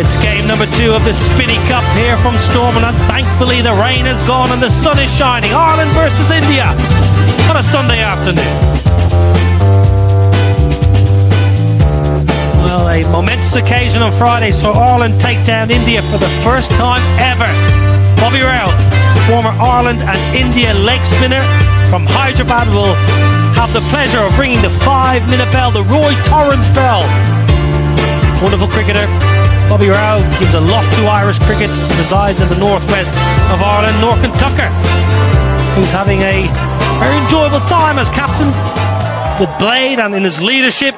It's game number 2 of the Spinny Cup here from Stormont, and thankfully the rain has gone and the sun is shining. Ireland versus India on a Sunday afternoon. Well, a momentous occasion on Friday saw Ireland take down India for the first time ever. Bobby Rao, former Ireland and India leg spinner from Hyderabad, will have the pleasure of ringing the 5-minute bell, the Roy Torrance bell. Wonderful cricketer. Bobby Rao gives a lot to Irish cricket, resides in the northwest of Ireland. Norcan Tucker, who's having a very enjoyable time as captain with Blade and in his leadership.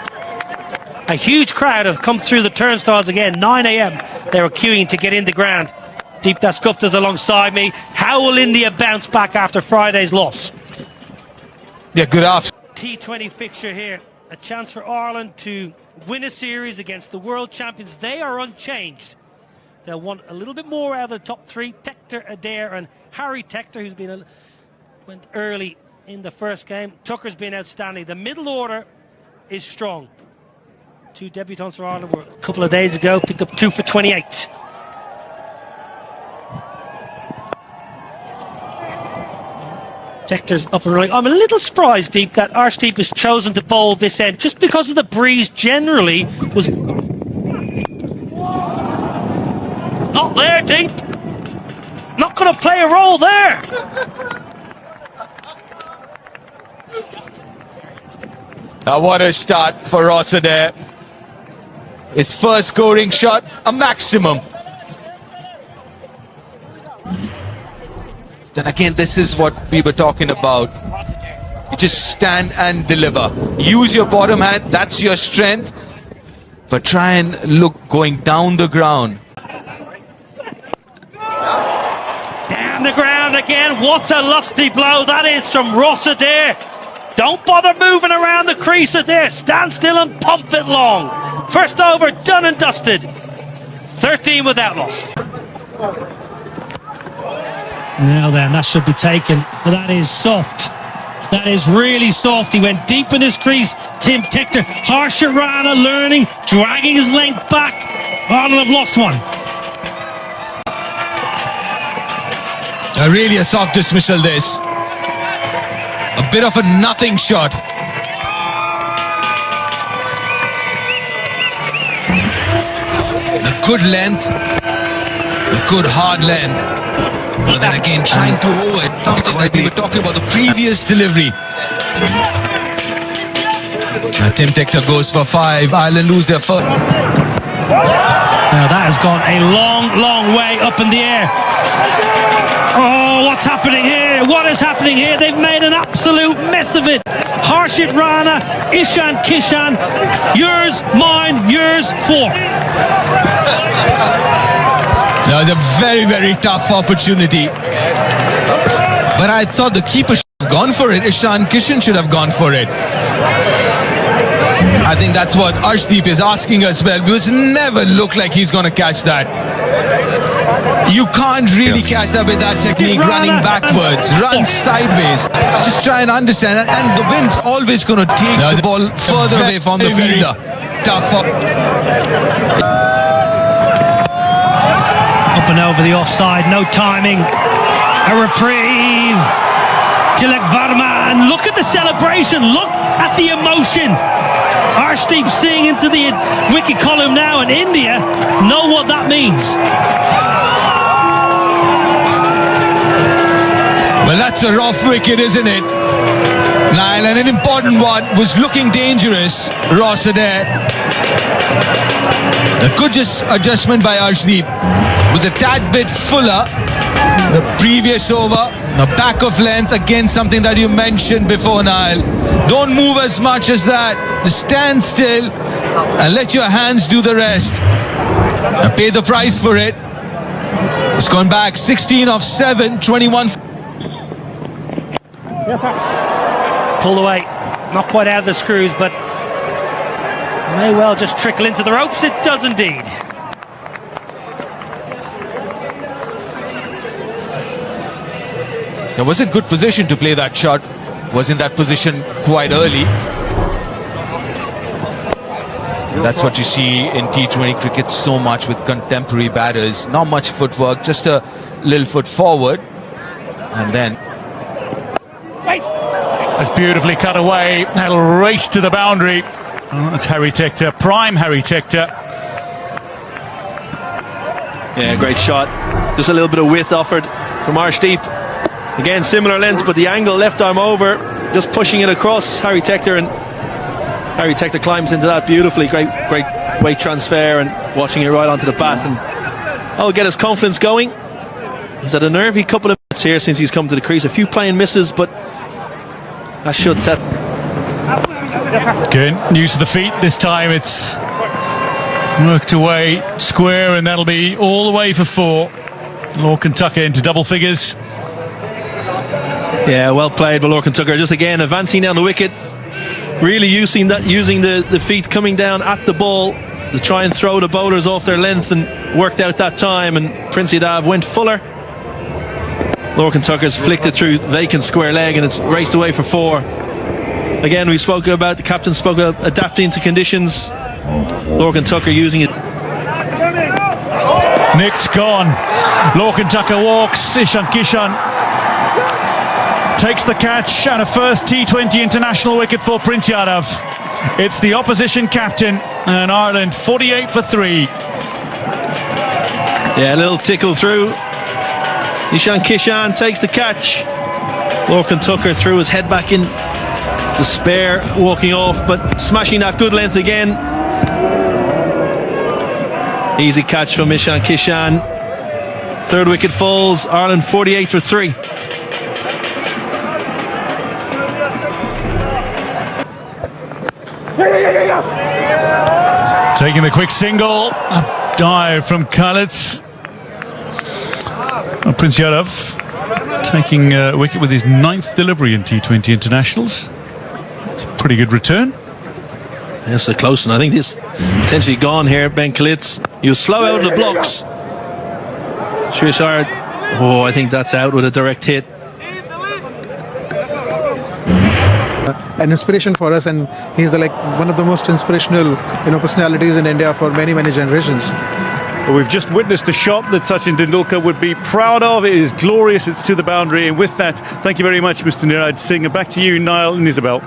A huge crowd have come through the turnstiles again. 9 a.m. they were queuing to get in the ground. Deep Dasgupta's alongside me. How will India bounce back after Friday's loss? Yeah, good afternoon. T20 fixture here. A chance for Ireland to win a series against the world champions. They are unchanged. They'll want a little bit more out of the top 3. Tector, Adair and Harry Tector, who's been went early in the first game. Tucker's been outstanding. The middle order is strong. 2 debutants for Ireland were a couple of days ago, picked up 2 for 28. Tector's up and running. I'm a little surprised, Deep, that Arshdeep has chosen to bowl this end just because of the breeze generally was not there, Deep. Not going to play a role there. Now what a start for Rossiter. His first scoring shot, a maximum. Then again, this is what we were talking about. You just stand and deliver. Use your bottom hand, that's your strength. But try and look going down the ground. Down the ground again. What a lusty blow that is from Rossiter. Don't bother moving around the crease there. Stand still and pump it long. First over, done and dusted. 13 without loss. Now then, that should be taken. But that is soft. That is really soft. He went deep in his crease. Tim Tector, Harsha Rana learning, dragging his length back. Ireland have lost one. Really a soft dismissal this. A bit of a nothing shot. A good length. A good hard length. But then again, trying to over it, because like we were talking about the previous delivery. Tim Tector goes for 5. Ireland lose their first. Now that has gone a long, long way up in the air. Oh, what's happening here? What is happening here? They've made an absolute mess of it. Harshit Rana, Ishan Kishan, yours, mine, yours, 4. That was a very, very tough opportunity. But I thought the keeper should have gone for it. Ishan Kishan should have gone for it. I think that's what Arshdeep is asking as well, because it never looked like he's going to catch that. You can't really catch that with that technique, running backwards, run sideways. Just try and understand it. And the wind's always going to take the ball further away from the fielder. Tough. Up and over the offside, no timing. A reprieve. Tilak Varma, and look at the celebration, look at the emotion. Arshdeep seeing into the wicket column now, and India know what that means. Well, that's a rough wicket, isn't it, Niall? And an important one, was looking dangerous. Rossiter. A good adjustment by Arshdeep. Was a tad bit fuller the previous over. The back of length, again something that you mentioned before, Niall. Don't move as much as that. Just stand still and let your hands do the rest. And pay the price for it. It's gone back 16 of 7, 21. Pulled away, not quite out of the screws, but may well just trickle into the ropes. It does indeed. It was a good position to play that shot. Was in that position quite early. That's what you see in T20 cricket so much with contemporary batters. Not much footwork, just a little foot forward. And then... That's beautifully cut away. That'll race to the boundary. Oh, that's Harry Tector, prime Harry Tector. Yeah, great shot. Just a little bit of width offered from Arshdeep. Again, similar length, but the angle, left arm over, just pushing it across Harry Tector, and Harry Tector climbs into that beautifully. Great weight transfer and watching it right onto the bat, and get his confidence going. He's had a nervy couple of minutes here since he's come to the crease. A few playing misses, but that should set. Good, use of the feet. This time it's worked away square, and that'll be all the way for 4. Lorcan Tucker into double figures. Yeah, well played by Lorcan Tucker. Just again advancing down the wicket, really using the feet coming down at the ball to try and throw the bowlers off their length, and worked out that time. And Prince Yadav went fuller. Lorcan Tucker's flicked it through vacant square leg, and it's raced away for 4. Again, the captain spoke about adapting to conditions. Lorcan Tucker using it. Nick's gone. Lorcan Tucker walks. Ishan Kishan takes the catch, and a first T20 international wicket for Prince Yadav. It's the opposition captain, and Ireland 48 for 3. Yeah, a little tickle through. Ishan Kishan takes the catch. Lorcan Tucker threw his head back in to spare, walking off, but smashing that good length again. Easy catch from Ishan Kishan. 3rd wicket falls. Ireland 48 for 3. Taking the quick single, a dive from Khalid. Prince Yadav taking a wicket with his 9th delivery in T20 internationals. It's a pretty good return. Yes, a close one. I think this potentially gone here. Ben Khalid, he was slow out of the blocks. Shrishar, I think that's out with a direct hit. An inspiration for us, and he's one of the most inspirational personalities in India for many generations. Well, we've just witnessed a shot that Sachin Tendulkar would be proud of. It is glorious. It's to the boundary, and with that, thank you very much, Mr. Niraj Singh. And back to you, Niall and Isabel.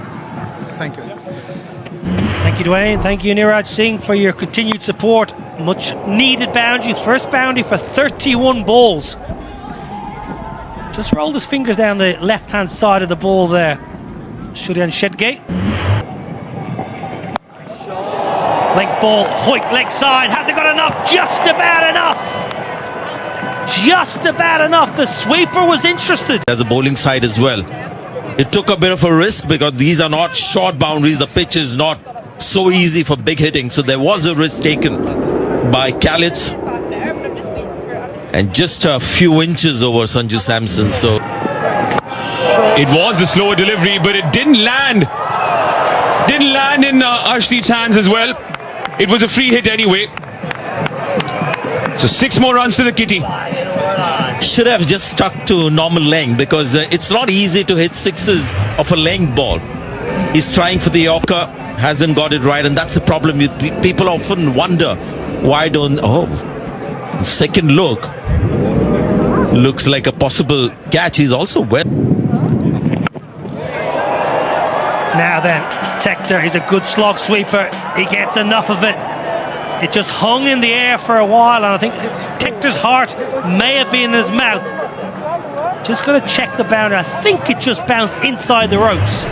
Thank you. Thank you, Dwayne. Thank you, Niraj Singh, for your continued support. Much needed boundary. First boundary for 31 balls. Just rolled his fingers down the left-hand side of the ball there. Shurian Shedgate. Length ball, Hoyt leg side. Has it got enough? Just about enough. Just about enough. The sweeper was interested. As a bowling side as well. It took a bit of a risk because these are not short boundaries. The pitch is not so easy for big hitting. So there was a risk taken by Khalid. And just a few inches over Sanju Samson. So it was the slower delivery, but it didn't land. Didn't land in Arshdeep's hands as well. It was a free hit anyway. So 6 more runs to the kitty. Should have just stuck to normal length, because it's not easy to hit sixes of a length ball. He's trying for the Yorker, hasn't got it right, and that's the problem. People often wonder why don't... second look. Looks like a possible catch. He's also well. Now then, Tector, he's a good slog sweeper. He gets enough of it. It just hung in the air for a while, and I think Tector's heart may have been in his mouth. Just going to check the boundary. I think it just bounced inside the ropes.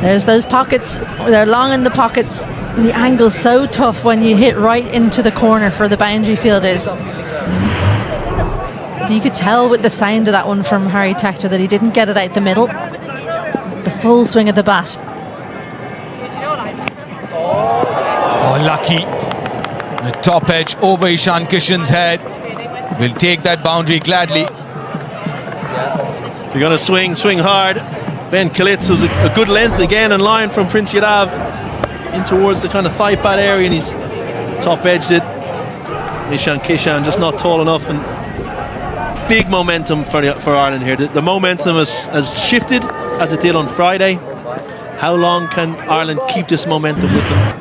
There's those pockets. They're long in the pockets. The angle's so tough when you hit right into the corner for the boundary fielders. You could tell with the sound of that one from Harry Tector that he didn't get it out the middle. The full swing of the bat. Oh, lucky. The top edge over Ishan Kishan's head. Will take that boundary gladly. You're going to swing hard. Ben Khalid was a good length again in line from Prince Yadav in towards the kind of thigh pad area, and he's top edged it. Ishan Kishan just not tall enough, and big momentum for Ireland here. The momentum has shifted as it did on Friday. How long can Ireland keep this momentum with them?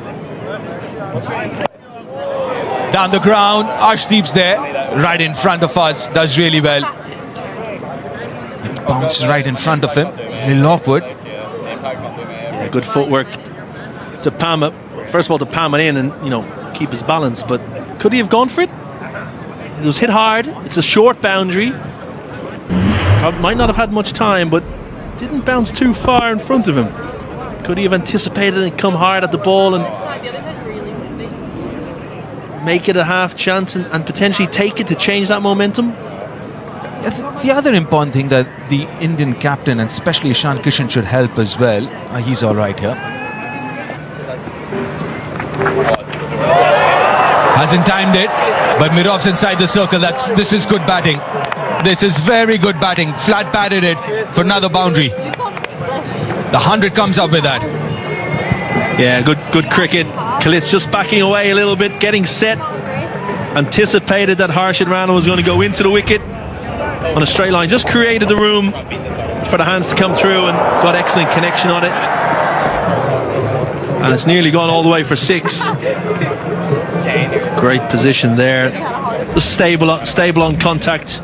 Down the ground, Arshdeep's there, right in front of us, does really well. It bounced right in front of him, a little awkward. Yeah, good footwork to palm it. First of all, to palm it in and, you know, keep his balance, but could he have gone for it? It was hit hard. It's a short boundary. Probably might not have had much time, but didn't bounce too far in front of him. Could he have anticipated and come hard at the ball and make it a half chance and potentially take it to change that momentum? The other important thing that the Indian captain and especially Ishan Kishan should help as well. He's all right here. Hasn't timed it, but Mirov's inside the circle. This is good batting. This is very good batting. Flat batted it for another boundary. The 100 comes up with that. Yeah, good cricket. Kalitz just backing away a little bit, getting set. Anticipated that Harshad Rana was going to go into the wicket on a straight line. Just created the room for the hands to come through and got excellent connection on it. And it's nearly gone all the way for 6. Great position there. Just stable on contact.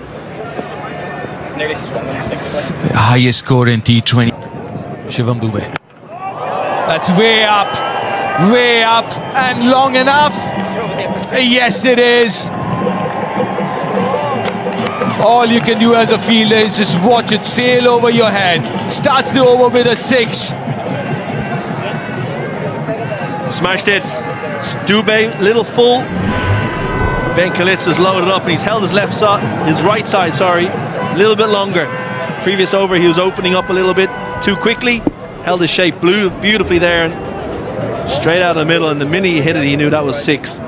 The highest score in T20. Shivam Dube. That's way up, and long enough. Yes, it is. All you can do as a fielder is just watch it sail over your head. Starts the over with a 6. Smashed it. Dube, little full. Ben Kalitz has loaded up and he's held his right side, a little bit longer. Previous over he was opening up a little bit too quickly. Held his shape beautifully there and straight out of the middle, and the minute he hit it he knew that was 6.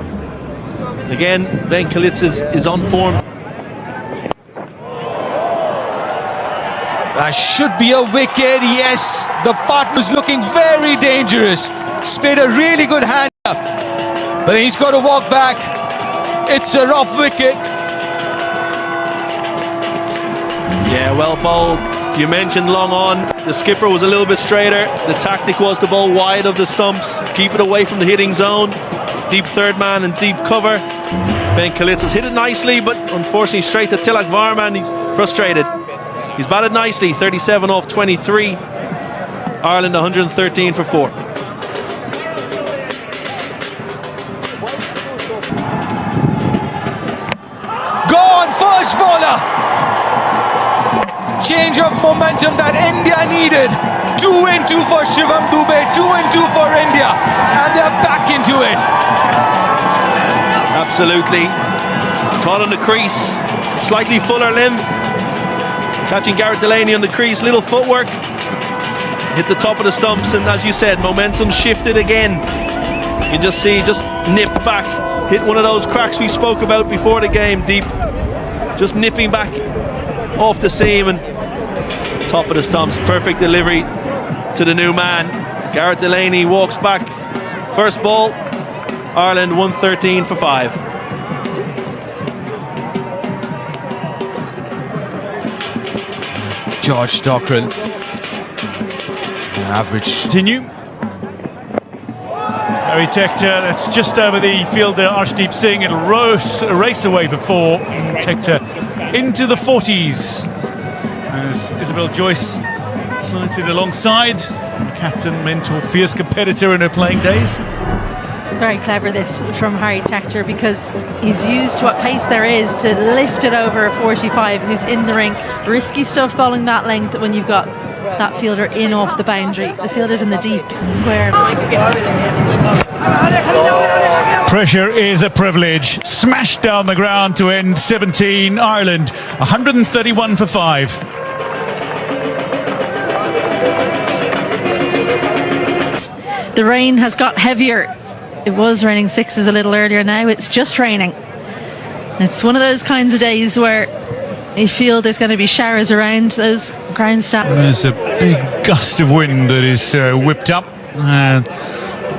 Again, Ben Kalitz is on form. That should be a wicket, yes. The partner's looking very dangerous. He's played a really good hand up, but he's got to walk back. It's a rough wicket. Yeah, well bowled. You mentioned long on. The skipper was a little bit straighter. The tactic was to bowl wide of the stumps, keep it away from the hitting zone. Deep third man and deep cover. Ben Kalitz has hit it nicely, but unfortunately straight to Tilak Varman. He's frustrated. He's batted nicely, 37 off 23. Ireland 113 for 4. Gone, first bowler. Change of momentum that India needed. 2 and 2 for Shivam Dube, 2 and 2 for India, and they're back into it. Absolutely. Caught on the crease, slightly fuller length. Catching Garrett Delaney on the crease, little footwork. Hit the top of the stumps, and as you said, momentum shifted again. You can just see, just nip back. Hit one of those cracks we spoke about before the game, deep. Just nipping back off the seam and top of the stumps. Perfect delivery to the new man. Garrett Delaney walks back. First ball, Ireland 113 for 5. George Dockrell. Average. Continue. Harry Tector, that's just over the fielder Arshdeep Singh. It'll race away for 4. Tector into the 40s. As Isabel Joyce slanted alongside. Captain, mentor, fierce competitor in her playing days. Very clever this from Harry Tector, because he's used what pace there is to lift it over a 45 who's in the ring. Risky stuff bowling that length when you've got that fielder in off the boundary. The fielder's in the deep square. Pressure is a privilege. Smashed down the ground to end 17. Ireland 131 for 5. The rain has got heavier. It was raining 6s a little earlier. Now it's just raining. It's one of those kinds of days where you feel there's going to be showers around those ground staff. There's a big gust of wind that is whipped up and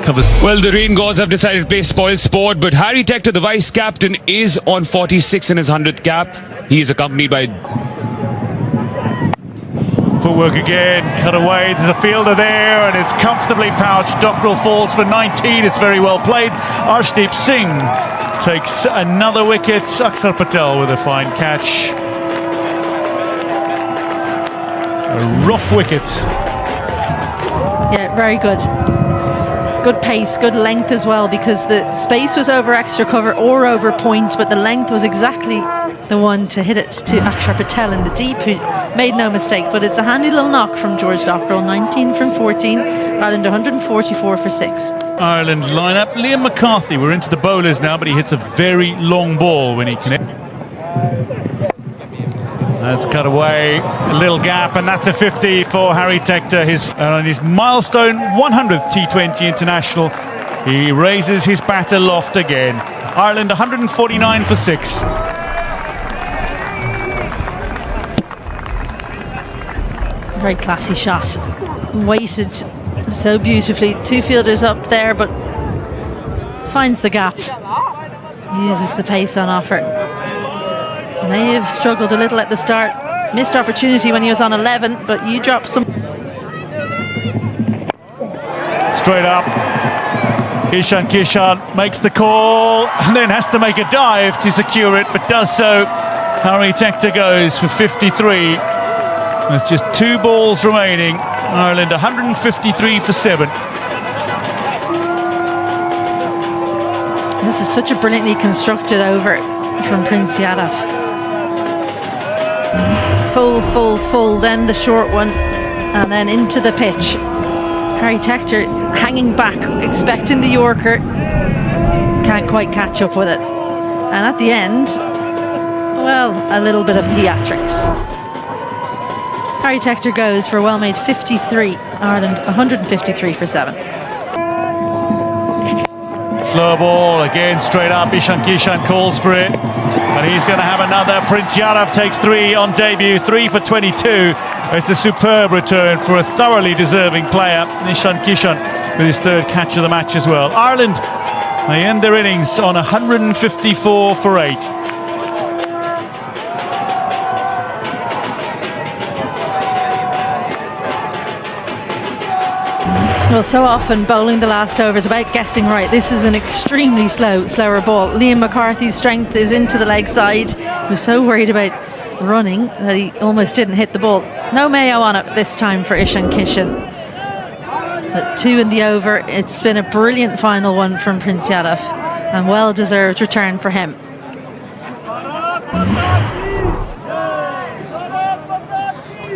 covered. Well, the rain gods have decided to play spoil sport, but Harry Tector, the vice captain, is on 46 in his 100th cap. He is accompanied by Footwork again, cut away, there's a fielder there, and it's comfortably pouched. Dockrell falls for 19, it's very well played. Arshdeep Singh takes another wicket. Akshar Patel with a fine catch. A rough wicket. Yeah, very good. Good pace, good length as well, because the space was over extra cover or over point, but the length was exactly the one to hit it to Akshar Patel in the deep, who made no mistake. But it's a handy little knock from George Dockrell. 19 from 14, Ireland 144 for 6. Ireland lineup. Liam McCarthy, we're into the bowlers now, but he hits a very long ball when he connects. That's cut away, a little gap, and that's a 50 for Harry Tector. On his milestone 100th T20 international, he raises his bat aloft again. Ireland 149 for 6. Very classy shot, weighted so beautifully. Two fielders up there, but finds the gap, uses the pace on offer. May have struggled a little at the start, missed opportunity when he was on 11, but you dropped some. Straight up, Ishan Kishan makes the call and then has to make a dive to secure it, but does so. Harry Tector goes for 53 with just 2 balls remaining. Ireland 153 for 7. This is such a brilliantly constructed over from Prince Yadav. Full, then the short one, and then into the pitch. Harry Tector hanging back, expecting the Yorker, can't quite catch up with it. And at the end, well, a little bit of theatrics. Harry Tector goes for a well-made 53, Ireland 153 for 7. Slow ball, again straight up, Ishan Kishan calls for it. And he's going to have another. Prince Yadav takes 3 on debut, 3 for 22. It's a superb return for a thoroughly deserving player. Ishan Kishan with his 3rd catch of the match as well. Ireland, they end their innings on 154 for 8. Well, so often bowling the last over is about guessing right. This is an extremely slower ball. Liam McCarthy's strength is into the leg side. He was so worried about running that he almost didn't hit the ball. No Mayo on it this time for Ishan Kishan. But 2 in the over. It's been a brilliant final one from Prince Yadav, and well-deserved return for him.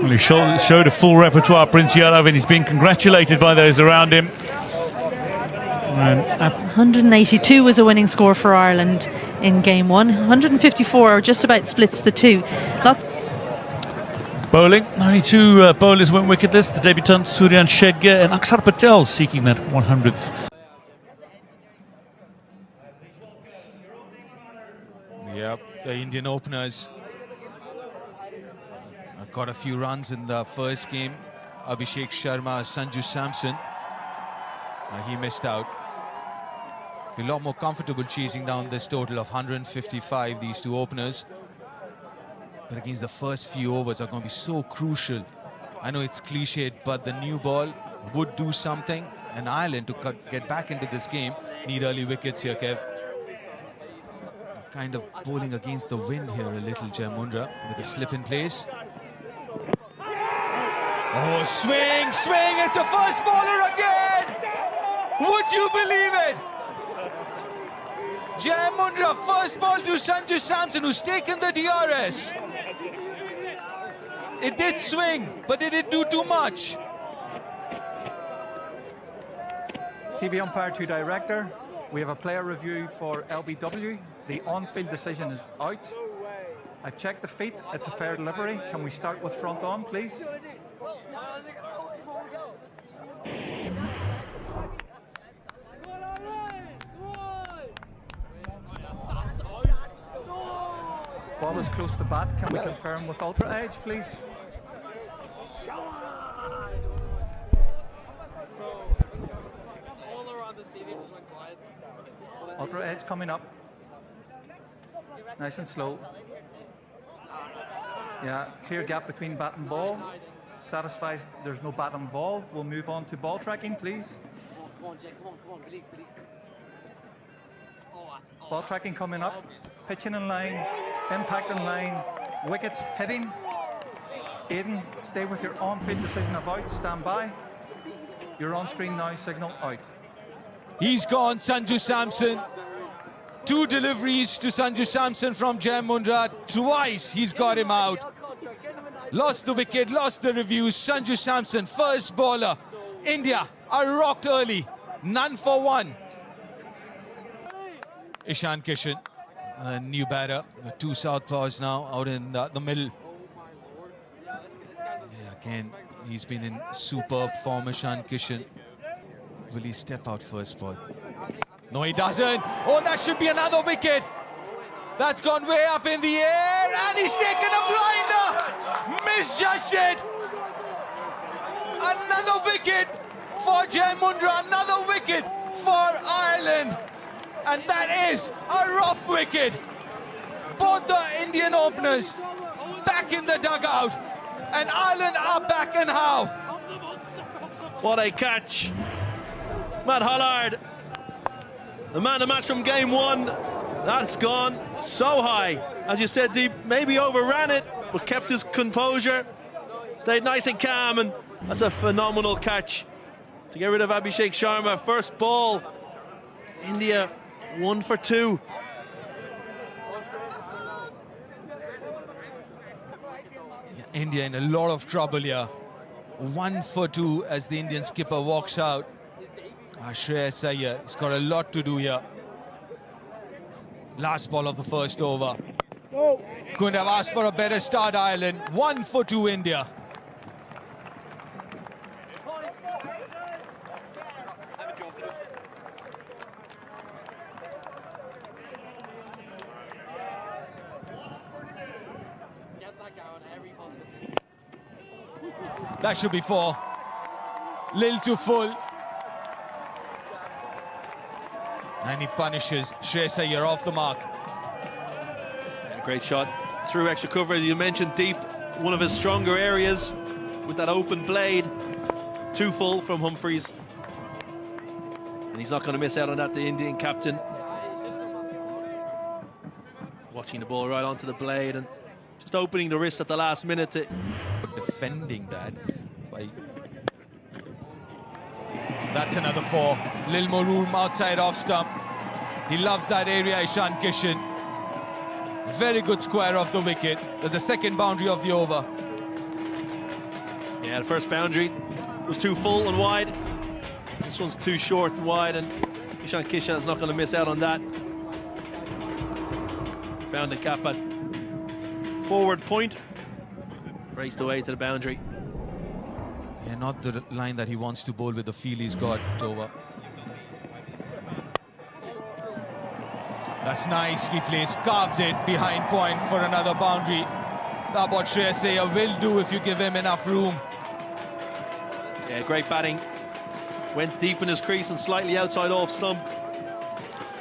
Well, he showed a full repertoire, Prince Yadav, and he's been congratulated by those around him. 182 was a winning score for Ireland in game 1. 154 just about splits the two. Bowling, only 2 bowlers went wicketless. The debutant Suryan Shedgar and Akshar Patel seeking that 100th. Yep, the Indian openers got a few runs in the first game. Abhishek Sharma, Sanju Samson, he missed out. A lot more comfortable chasing down this total of 155, these 2 openers. But against the first few overs are going to be so crucial. I know it's cliched, but the new ball would do something. And Ireland, to get back into this game, need early wickets here, Kev. Kind of bowling against the wind here a little, Jai Mundra, with a slip in place. Oh, swing, it's a first bowler again! Would you believe it? Jai Mundra, first ball to Sanju Samson, who's taken the DRS. It did swing, but did it do too much? TV umpire to director. We have a player review for LBW. The on-field decision is out. I've checked the feet. It's a fair delivery. Can we start with front on, please? Ball is close to bat. Can we confirm with ultra edge, please? Ultra edge coming up. Nice and slow. Yeah, clear gap between bat and ball. Satisfied there's no bat involved, we'll move on to ball tracking, please. Come on, Jay, come on, believe. Ball tracking coming up, pitching in line, impact in line, wickets hitting. Aidan, stay with your on-field decision of out, stand by. Your on-screen now signal out. He's gone, Sanju Samson. 2 deliveries to Sanju Samson from Jai Mundra. Twice he's got him out. Lost the wicket, lost the reviews. Sanju Samson, first bowler. India are rocked early. None for 1. Ishan Kishan, a new batter. 2 southpaws now out in the middle. Yeah, again, he's been in superb form, Ishan Kishan. Will he step out first ball? No, he doesn't. Oh, that should be another wicket. That's gone way up in the air, and he's taken a blinder. Misjudged it. Another wicket for Jai Mundra, another wicket for Ireland. And that is a rough wicket. Both the Indian openers back in the dugout, and Ireland are back, and how? What a catch. Matt Hollard, the man of the match from game 1. That's gone so high. As you said, Deep maybe overran it, but kept his composure, stayed nice and calm, and that's a phenomenal catch to get rid of Abhishek Sharma. First ball, India 1 for 2. Yeah, India in a lot of trouble here. 1 for 2 as the Indian skipper walks out. Shreyas Iyer, he's got a lot to do here. Last ball of the first over. Couldn't have asked for a better start, Ireland. 1 for 2 India. That should be 4. Lil to full. And he punishes Shreyas Iyer off the mark. Yeah, great shot. Through extra cover, as you mentioned, Deep. One of his stronger areas with that open blade. 2 full from Humphreys. And he's not going to miss out on that, the Indian captain. Watching the ball right onto the blade and just opening the wrist at the last minute to... Defending that by... That's another 4. Lil Maroon outside off stump. He loves that area, Ishan Kishan. Very good square of the wicket. That's the second boundary of the over. Yeah, the first boundary was too full and wide. This one's too short and wide, and Ishan Kishan's not going to miss out on that. Found the gap at forward point. Raced away to the boundary. Yeah, not the line that he wants to bowl with the feel he's got over. That's nicely placed, carved it behind point for another boundary. That's what Shreyas Iyer will do if you give him enough room. Yeah, great batting. Went deep in his crease and slightly outside off stump.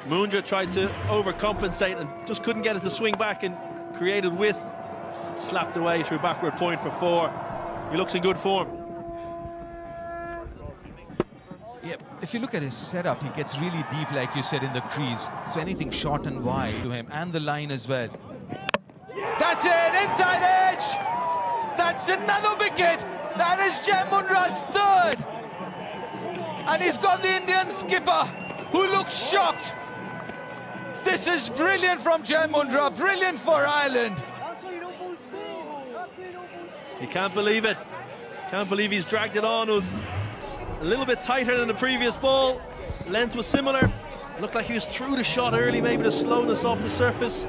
Mundra tried to overcompensate and just couldn't get it to swing back and created width. Slapped away through backward point for 4. He looks in good form. Yeah, if you look at his setup, he gets really deep, like you said, in the crease. So anything short and wide to him, and the line as well. That's it, inside edge! That's another wicket! That is Jai Mundra's 3rd! And he's got the Indian skipper, who looks shocked. This is brilliant from Jai Mundra, brilliant for Ireland. You can't believe it. Can't believe he's dragged it on. It was a little bit tighter than the previous ball. Length was similar. Looked like he was through the shot early, maybe the slowness off the surface.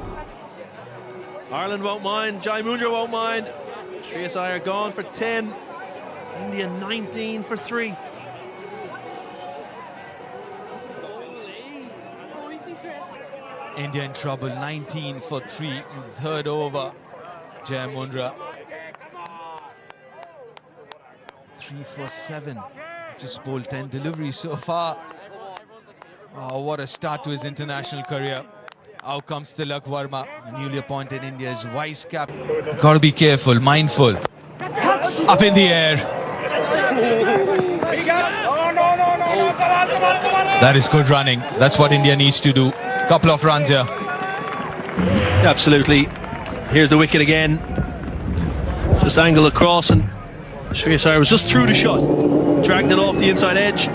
Ireland won't mind. Jai Mundra won't mind. Shreyas Iyer gone for 10. India 19 for 3. India in trouble, 19 for 3 in the 3rd over. Jai Mundra 3 for 7. Just bowled 10 deliveries so far. Oh, what a start to his international career. Out comes Tilak Verma, newly appointed India's vice captain. Got to be careful, mindful. Up in the air. That is good running. That's what India needs to do. Couple of runs here. Absolutely. Here's the wicket again. Just angled across, and Shreyas Iyer was just through the shot. Dragged it off the inside edge.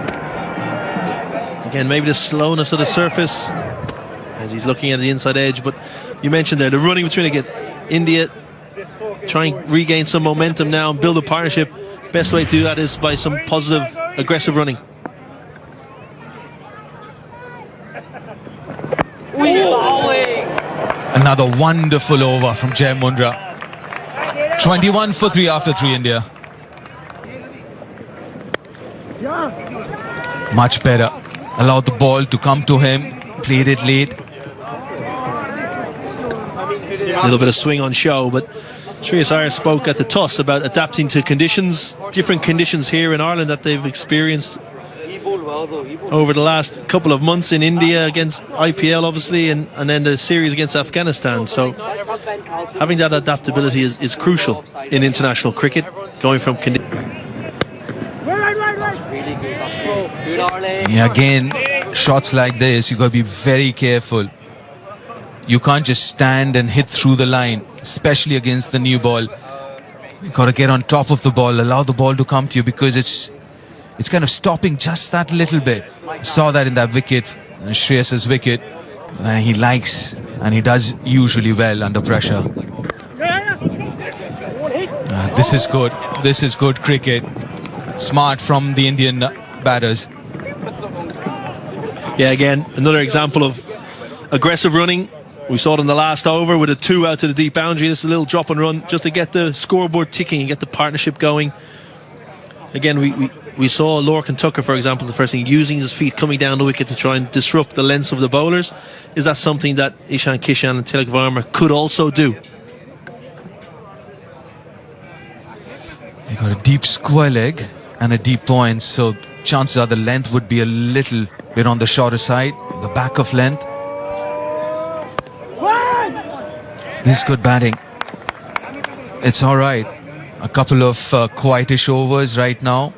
Again, maybe the slowness of the surface as he's looking at the inside edge. But you mentioned there the running between again. India trying to regain some momentum now and build a partnership. Best way to do that is by some positive, aggressive running. Another wonderful over from Jai Mundra. 21 for 3 after 3 India. Much better. Allowed the ball to come to him. Played it late. A little bit of swing on show, but Shreyas Iyer spoke at the toss about adapting to conditions, different conditions here in Ireland that they've experienced over the last couple of months in India against IPL obviously, and then the series against Afghanistan. So having that adaptability is crucial in international cricket, going from conditions. Yeah, again, shots like this, you got to be very careful. You can't just stand and hit through the line, especially against the new ball. You got to get on top of the ball, allow the ball to come to you, because it's kind of stopping just that little bit. Saw that in that wicket, Shreyas's wicket, and he likes, and he does usually well under pressure. This is good. This is good cricket. Smart from the Indian batters. Yeah, again, another example of aggressive running. We saw it in the last over with a 2 out to the deep boundary. This is a little drop and run just to get the scoreboard ticking and get the partnership going. Again, we saw Lorcan Tucker, for example, the first thing, using his feet coming down the wicket to try and disrupt the lengths of the bowlers. Is that something that Ishan Kishan and Tilak Varma could also do? They got a deep square leg and a deep point, so chances are the length would be a little bit on the shorter side, the back of length. This is good batting. It's all right. A couple of quietish overs right now.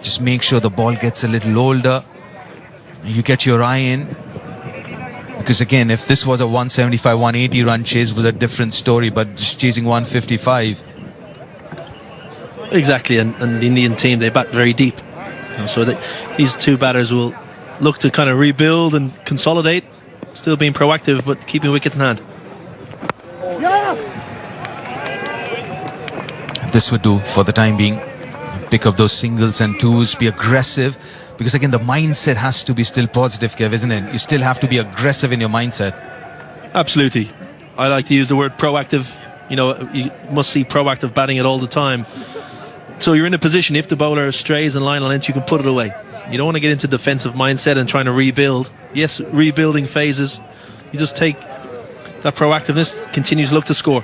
Just make sure the ball gets a little older. You get your eye in. Because again, if this was a 175, 180 run chase, it was a different story. But just chasing 155. Exactly, and the Indian team, they bat very deep. So these two batters will look to kind of rebuild and consolidate. Still being proactive, but keeping wickets in hand. This would do for the time being. Pick up those singles and twos, be aggressive, because again the mindset has to be still positive, Kev, isn't it? You still have to be aggressive in your mindset. Absolutely. I like to use the word proactive. You know, you must see proactive batting it all the time. So you're in a position, if the bowler strays and line on length, you can put it away. You don't want to get into defensive mindset and trying to rebuild. Yes, rebuilding phases. You just take that proactiveness, continues to look to score.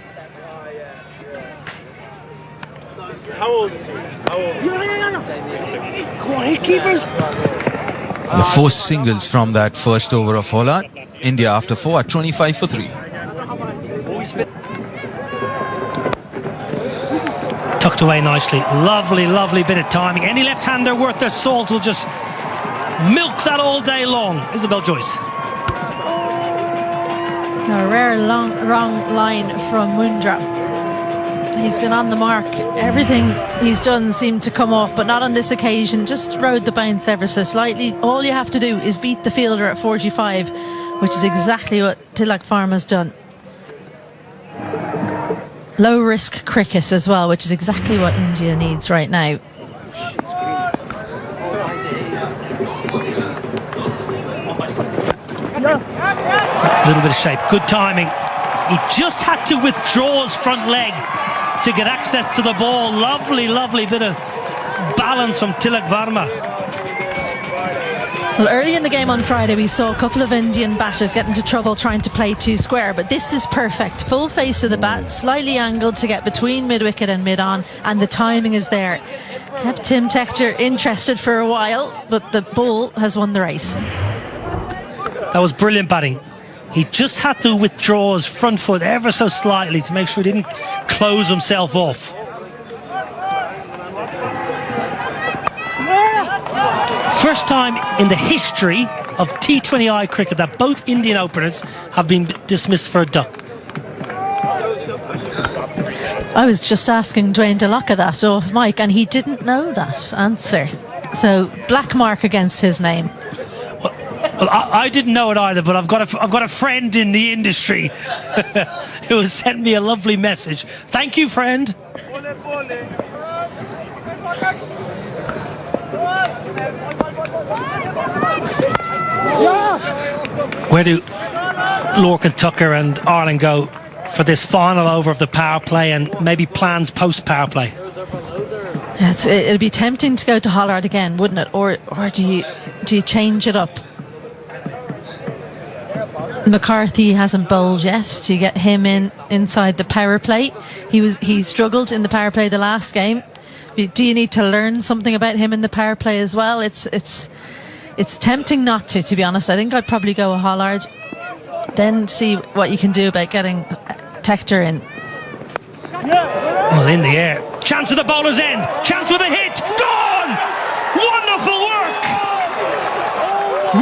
The 4 singles from that first over of Holland. India after 4 at 25 for 3. Tucked away nicely. Lovely, lovely bit of timing. Any left-hander worth their salt will just milk that all day long. Isabel Joyce. A rare wrong line from Mundra. He's been on the mark. Everything he's done seemed to come off, but not on this occasion. Just rode the bounce ever so slightly. All you have to do is beat the fielder at 45, which is exactly what Tilak Varma's done. Low risk cricket as well, which is exactly what India needs right now. A little bit of shape, good timing. He just had to withdraw his front leg to get access to the ball. Lovely, lovely bit of balance from Tilak Varma. Well, early in the game on Friday, we saw a couple of Indian batters get into trouble trying to play too square, but this is perfect. Full face of the bat, slightly angled to get between mid-wicket and mid-on, and the timing is there. Kept Tim Tector interested for a while, but the ball has won the race. That was brilliant batting. He just had to withdraw his front foot ever so slightly to make sure he didn't close himself off. first time in the history of T20I cricket that both Indian openers have been dismissed for a duck. I was just asking Dwayne DeLocca that off mic, and he didn't know that answer. So black mark against his name. Well, I didn't know it either, but I've got a friend in the industry who has sent me a lovely message. Thank you, friend. Where do Lorcan Tucker and Ireland go for this final over of the power play and maybe plans post power play? Yeah, it'd be tempting to go to Hollard again, wouldn't it? Or do you change it up? McCarthy hasn't bowled yet. Do you get him inside the power play? He struggled in the power play the last game. Do you need to learn something about him in the power play as well? It's tempting not to be honest. I think I'd probably go with Hollard, then see what you can do about getting Tector in. Well, in the air. Chance at the bowler's end. Chance with a hit. Gone! Wonderful work!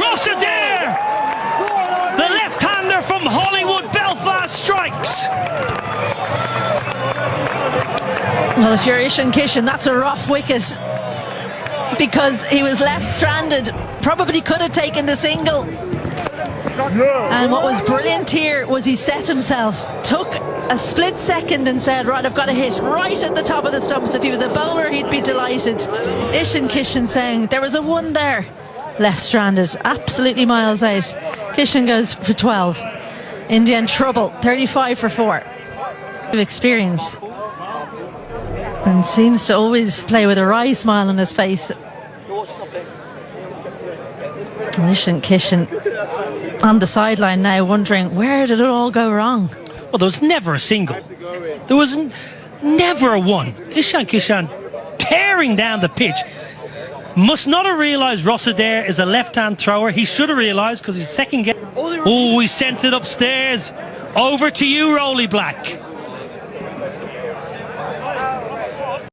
Ross Adair! The left-hander from Hollywood, Belfast strikes. Well, if you're Ishan Kishan, that's a rough wicket, because he was left stranded. Probably could have taken the single. And what was brilliant here was he set himself, took a split second and said, right, I've got a hit right at the top of the stumps. If he was a bowler, he'd be delighted. Ishan Kishan saying there was a one there. Left stranded, absolutely miles out. Kishan goes for 12. India in trouble, 35 for 4. Experience. And seems to always play with a wry smile on his face. Ishan Kishan on the sideline now, wondering where did it all go wrong. Well, there was never a single. There was never a one. Ishan Kishan tearing down the pitch. Must not have realised Ross Adair is a left-hand thrower. He should have realised, because he's second game. Oh, he sent it upstairs. Over to you, Rolly Black.